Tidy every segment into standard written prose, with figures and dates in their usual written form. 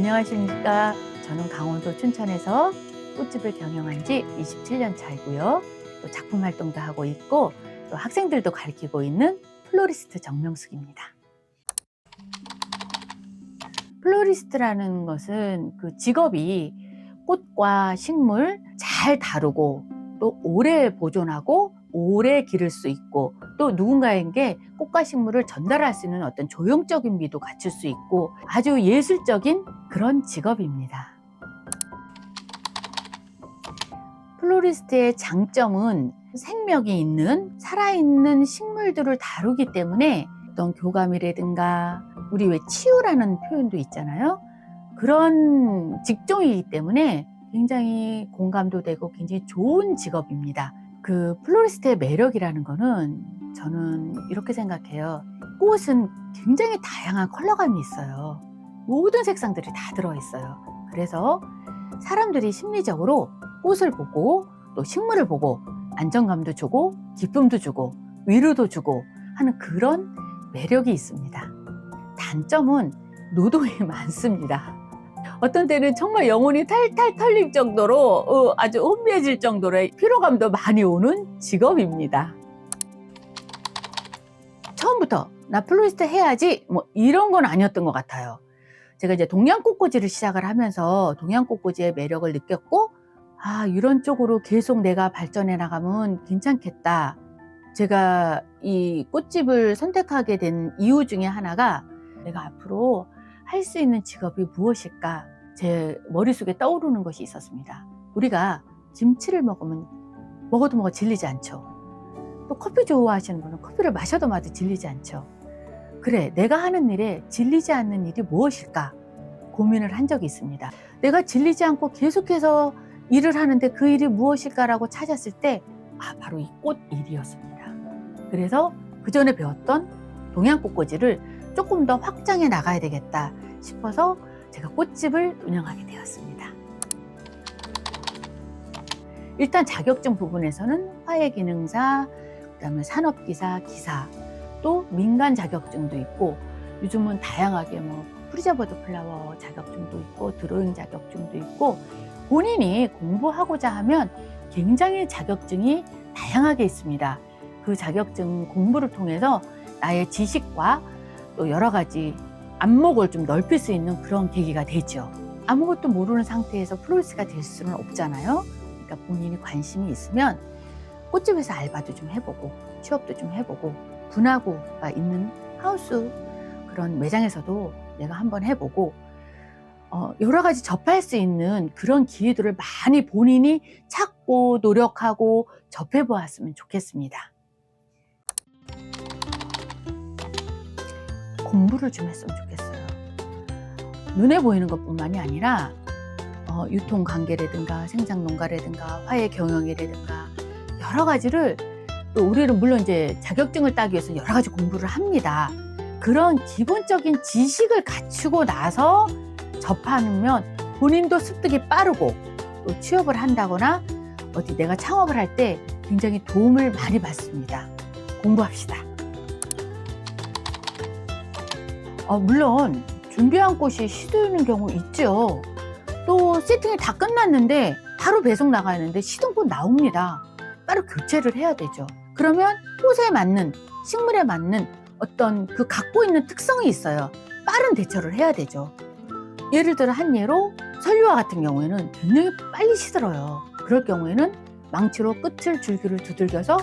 안녕하십니까. 저는 강원도 춘천에서 꽃집을 경영한 지 27년 차이고요. 또 작품 활동도 하고 있고 또 학생들도 가르치고 있는 플로리스트 정명숙입니다. 플로리스트라는 것은 그 직업이 꽃과 식물 잘 다루고 또 오래 보존하고 오래 기를 수 있고 또 누군가에게 꽃과 식물을 전달할 수 있는 어떤 조형적인 미도 갖출 수 있고 아주 예술적인 그런 직업입니다. 플로리스트의 장점은 생명이 있는 살아있는 식물들을 다루기 때문에 어떤 교감이라든가 우리 왜 치유라는 표현도 있잖아요. 그런 직종이기 때문에 굉장히 공감도 되고 굉장히 좋은 직업입니다. 그 플로리스트의 매력이라는 거는 저는 이렇게 생각해요. 꽃은 굉장히 다양한 컬러감이 있어요. 모든 색상들이 다 들어있어요. 그래서 사람들이 심리적으로 꽃을 보고 또 식물을 보고 안정감도 주고 기쁨도 주고 위로도 주고 하는 그런 매력이 있습니다. 단점은 노동이 많습니다. 어떤 때는 정말 영혼이 탈탈 털릴 정도로 아주 혼미해질 정도로 피로감도 많이 오는 직업입니다. 처음부터 나 플로리스트 해야지 뭐 이런 건 아니었던 것 같아요. 제가 이제 동양꽃꽂이를 시작을 하면서 동양꽃꽂이의 매력을 느꼈고 이런 쪽으로 계속 내가 발전해 나가면 괜찮겠다. 제가 이 꽃집을 선택하게 된 이유 중에 하나가 내가 앞으로 할 수 있는 직업이 무엇일까? 제 머릿속에 떠오르는 것이 있었습니다. 우리가 김치를 먹으면 먹어도 질리지 않죠. 또 커피 좋아하시는 분은 커피를 마셔도 질리지 않죠. 그래, 내가 하는 일에 질리지 않는 일이 무엇일까? 고민을 한 적이 있습니다. 내가 질리지 않고 계속해서 일을 하는데 그 일이 무엇일까라고 찾았을 때 바로 이 꽃 일이었습니다. 그래서 그 전에 배웠던 동양꽃꽂이를 조금 더 확장해 나가야 되겠다 싶어서 제가 꽃집을 운영하게 되었습니다. 일단 자격증 부분에서는 화훼기능사, 그다음에 산업기사, 기사, 또 민간 자격증도 있고 요즘은 다양하게 프리저버드 플라워 자격증도 있고 드로잉 자격증도 있고 본인이 공부하고자 하면 굉장히 자격증이 다양하게 있습니다. 그 자격증 공부를 통해서 나의 지식과 또 여러 가지 안목을 좀 넓힐 수 있는 그런 계기가 되죠. 아무것도 모르는 상태에서 플로리스트가 될 수는 없잖아요. 그러니까 본인이 관심이 있으면 꽃집에서 알바도 좀 해보고 취업도 좀 해보고 분화구가 있는 하우스 그런 매장에서도 내가 한번 해보고 여러 가지 접할 수 있는 그런 기회들을 많이 본인이 찾고 노력하고 접해보았으면 좋겠습니다. 공부를 좀 했으면 좋겠어요. 눈에 보이는 것뿐만이 아니라 유통관계라든가 생산농가라든가 화훼 경영이라든가 여러 가지를 또 우리는 물론 이제 자격증을 따기 위해서 여러 가지 공부를 합니다. 그런 기본적인 지식을 갖추고 나서 접하면 본인도 습득이 빠르고 또 취업을 한다거나 어디 내가 창업을 할 때 굉장히 도움을 많이 받습니다. 공부합시다. 물론 준비한 꽃이 시드는 경우 있죠. 또 세팅이 다 끝났는데 바로 배송 나가는데 시든 꽃 나옵니다. 따로 교체를 해야 되죠. 그러면 꽃에 맞는 식물에 맞는 어떤 그 갖고 있는 특성이 있어요. 빠른 대처를 해야 되죠. 예를 들어 한 예로 설류와 같은 경우에는 굉장히 빨리 시들어요. 그럴 경우에는 망치로 끝을 줄기를 두들겨서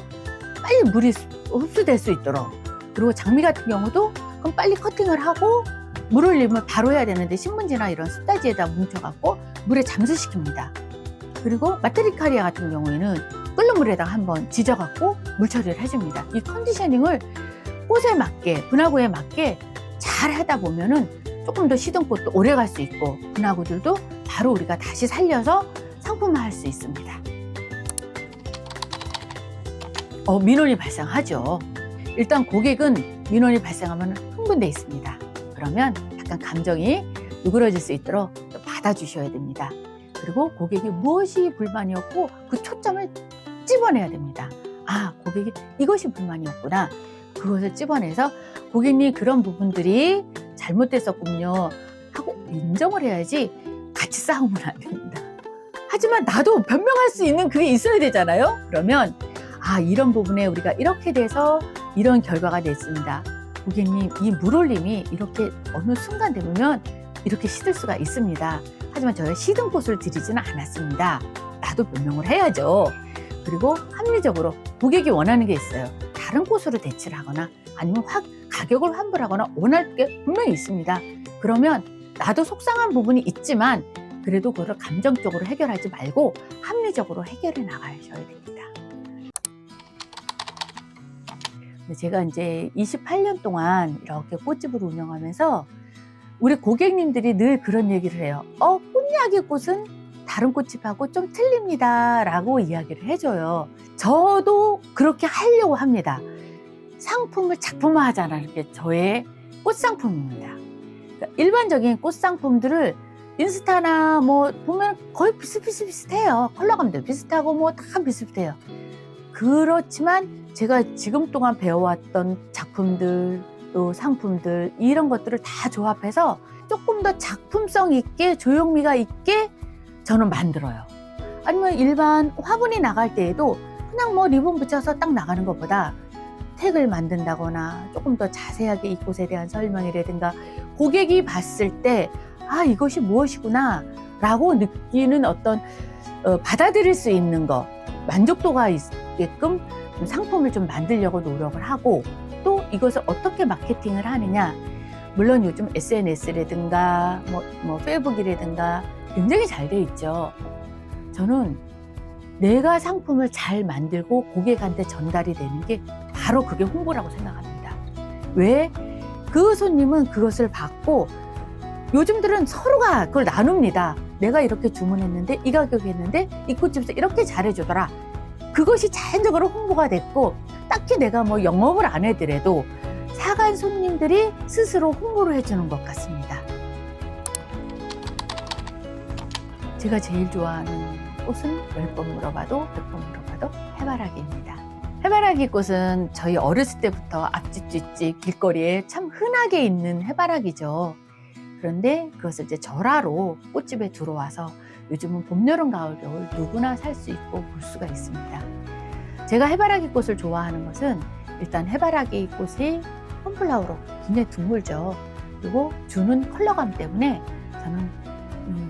빨리 물이 흡수될 수 있도록, 그리고 장미 같은 경우도 그럼 빨리 커팅을 하고 물을 흘리면 바로 해야 되는데 신문지나 이런 습다지에다 뭉쳐갖고 물에 잠수시킵니다. 그리고 마트리카리아 같은 경우에는 끓는 물에다가 한번 지져갖고 물 처리를 해줍니다. 이 컨디셔닝을 꽃에 맞게 분화구에 맞게 잘 하다 보면은 조금 더 시든 꽃도 오래 갈 수 있고 분화구들도 바로 우리가 다시 살려서 상품화할 수 있습니다. 민원이 발생하죠. 일단 고객은 민원이 발생하면 흥분돼 있습니다. 그러면 약간 감정이 누그러질 수 있도록 받아주셔야 됩니다. 그리고 고객이 무엇이 불만이었고 그 초점을 찝어내야 됩니다. 고객이 이것이 불만이었구나. 그것을 찝어내서 고객님 그런 부분들이 잘못됐었군요 하고 인정을 해야지 같이 싸우면 안 됩니다. 하지만 나도 변명할 수 있는 그게 있어야 되잖아요. 그러면 이런 부분에 우리가 이렇게 돼서 이런 결과가 됐습니다. 고객님, 이 물올림이 이렇게 어느 순간 되면 이렇게 시들 수가 있습니다. 하지만 저희가 시든 꽃을 드리지는 않았습니다. 나도 변명을 해야죠. 그리고 합리적으로 고객이 원하는 게 있어요. 다른 꽃으로 대체를 하거나 아니면 가격을 환불하거나 원할 게 분명히 있습니다. 그러면 나도 속상한 부분이 있지만 그래도 그걸 감정적으로 해결하지 말고 합리적으로 해결해 나가셔야 됩니다. 제가 이제 28년 동안 이렇게 꽃집을 운영하면서 우리 고객님들이 늘 그런 얘기를 해요. 꽃야기 꽃은 다른 꽃집하고 좀 틀립니다 라고 이야기를 해줘요. 저도 그렇게 하려고 합니다. 상품을 작품화하자는 게 저의 꽃 상품입니다. 그러니까 일반적인 꽃 상품들을 인스타나 뭐 보면 거의 비슷해요. 컬러감도 비슷하고 뭐 다 비슷해요. 그렇지만 제가 지금 동안 배워왔던 작품들 또 상품들 이런 것들을 다 조합해서 조금 더 작품성 있게 조형미가 있게 저는 만들어요. 아니면 일반 화분이 나갈 때에도 그냥 뭐 리본 붙여서 딱 나가는 것보다 택을 만든다거나 조금 더 자세하게 이 꽃에 대한 설명이라든가 고객이 봤을 때 이것이 무엇이구나 라고 느끼는 어떤 받아들일 수 있는 거 만족도가 있게끔 상품을 좀 만들려고 노력을 하고 또 이것을 어떻게 마케팅을 하느냐 물론 요즘 SNS라든가 뭐 페이북이라든가 굉장히 잘 돼 있죠. 저는 내가 상품을 잘 만들고 고객한테 전달이 되는 게 바로 그게 홍보라고 생각합니다. 왜? 그 손님은 그것을 받고 요즘들은 서로가 그걸 나눕니다. 내가 이렇게 주문했는데 이 가격에 했는데 이 꽃집에서 이렇게 잘해주더라. 그것이 자연적으로 홍보가 됐고 딱히 내가 뭐 영업을 안 해더라도 사간 손님들이 스스로 홍보를 해주는 것 같습니다. 제가 제일 좋아하는 꽃은 10번 물어봐도 100번 물어봐도 해바라기입니다. 해바라기 꽃은 저희 어렸을 때부터 앞집 뒷집 길거리에 참 흔하게 있는 해바라기죠. 그런데 그것을 이제 절화로 꽃집에 들어와서 요즘은 봄, 여름, 가을, 겨울 누구나 살 수 있고 볼 수가 있습니다. 제가 해바라기 꽃을 좋아하는 것은 일단 해바라기 꽃이 펌플라워로 굉장히 드물죠. 그리고 주는 컬러감 때문에 저는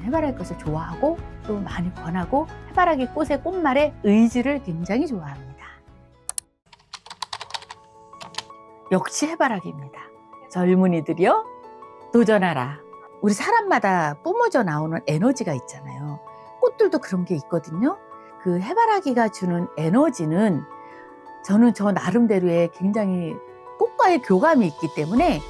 해바라기 꽃을 좋아하고 또 많이 권하고 해바라기 꽃의 꽃말의 의지를 굉장히 좋아합니다. 역시 해바라기입니다. 젊은이들이요 도전하라. 우리 사람마다 뿜어져 나오는 에너지가 있잖아요. 꽃들도 그런 게 있거든요. 그 해바라기가 주는 에너지는 저는 저 나름대로의 굉장히 꽃과의 교감이 있기 때문에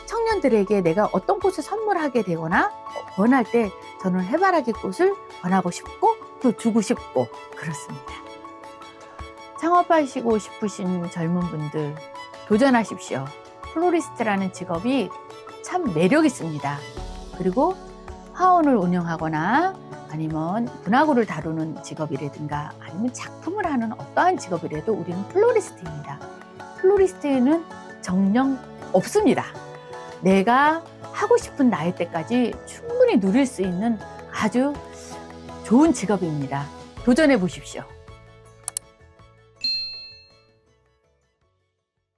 청년들에게 내가 어떤 꽃을 선물하게 되거나 권할 때 저는 해바라기 꽃을 권하고 싶고 또 주고 싶고 그렇습니다. 창업하시고 싶으신 젊은 분들 도전하십시오. 플로리스트라는 직업이 참 매력 있습니다. 그리고 화원을 운영하거나 아니면 분화구를 다루는 직업이라든가 아니면 작품을 하는 어떠한 직업이라도 우리는 플로리스트입니다. 플로리스트에는 정령 없습니다. 내가 하고 싶은 나이 때까지 충분히 누릴 수 있는 아주 좋은 직업입니다. 도전해 보십시오.